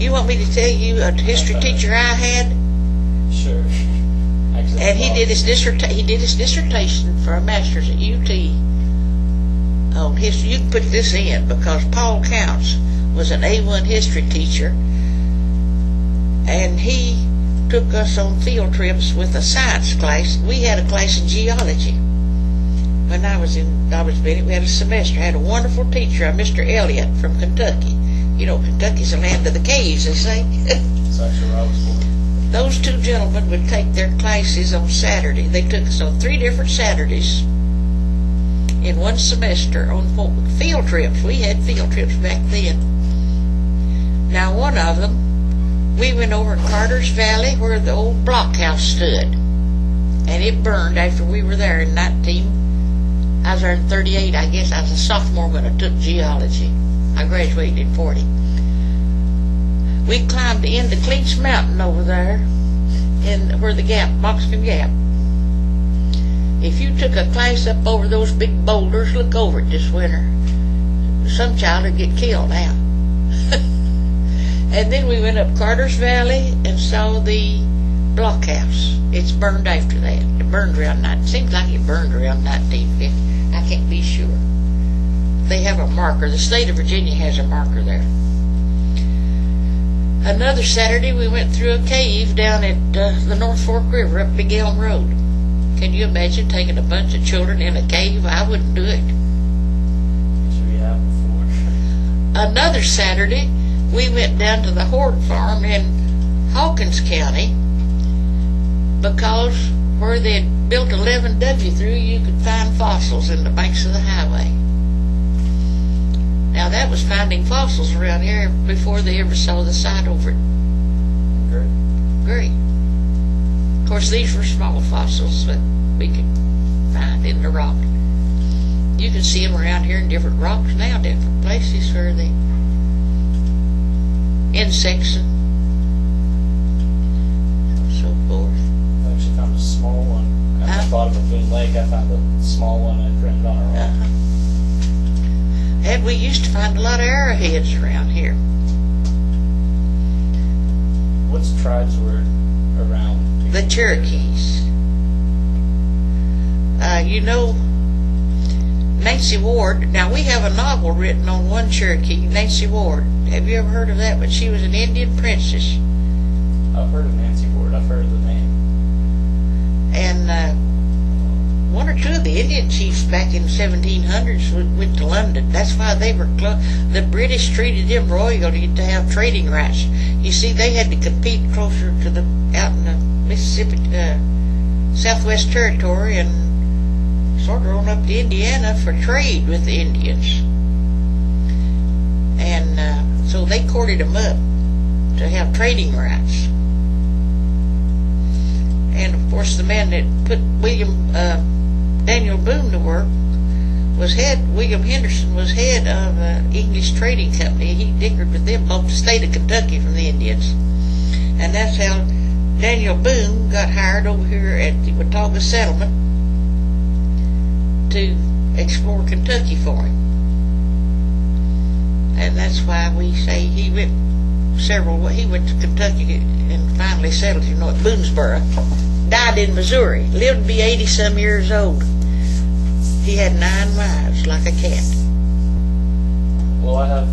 You want me to tell you a history teacher I had? Sure. And he did his dissertation for a master's at UT on history. You can put this in because Paul Counts was an A1 history teacher, and he took us on field trips with a science class. We had a class in geology. When I was Bennett, we had a semester. I had a wonderful teacher, Mr. Elliott from Kentucky. You know, Kentucky's the land of the caves, they say. That's actually where I was born. Those two gentlemen would take their classes on Saturday. They took us on 3 different Saturdays in one semester on field trips. We had field trips back then. Now, one of them, we went over to Carter's Valley where the old blockhouse stood, and it burned after we were there in I was there in 38, I guess. I was a sophomore when I took geology. I graduated in 40. We climbed the end of Cleats Mountain over there in where the gap, Moxcomb Gap. If you took a class up over those big boulders, look over it this winter. Some child would get killed now. And then we went up Carter's Valley and saw the blockhouse. It's burned after that. It burned around, seems like it burned around 1950. I can't be sure. They have a marker. The state of Virginia has a marker there. Another Saturday, we went through a cave down at the North Fork River up Big Elm Road. Can you imagine taking a bunch of children in a cave? I wouldn't do it. Sure you have before. Another Saturday, we went down to the Horde Farm in Hawkins County because where they had built 11W through, you could find fossils in the banks of the highway. Now that was finding fossils around here before they ever saw the site over it. Great. Of course, these were small fossils that we could find in the rock. You can see them around here in different rocks now, different places where the insects and so forth. I actually found a small one. At the bottom of Boone Lake, I found a small one and printed on a rock. And we used to find a lot of arrowheads around here. What's tribes were around? The Cherokees. You know, Nancy Ward. Now, we have a novel written on one Cherokee, Nancy Ward. Have you ever heard of that? But she was an Indian princess. I've heard of Nancy Ward. I've heard of the name. And one or two of the Indian chiefs back in the 1700s went to London. That's why they were the British treated them royally to have trading rights. You see, they had to compete closer to out in the Mississippi, Southwest Territory, and sort of on up to Indiana for trade with the Indians. And so they courted them up to have trading rights. And of course, the man that put Daniel Boone to work William Henderson was head of an English trading company. He dickered with them, bought the state of Kentucky from the Indians. And that's how Daniel Boone got hired over here at the Watauga Settlement to explore Kentucky for him. And that's why we say he went to Kentucky and finally settled, at Boonesboro. Died in Missouri. Lived to be 80-some years old. He had 9 wives, like a cat. Well, I have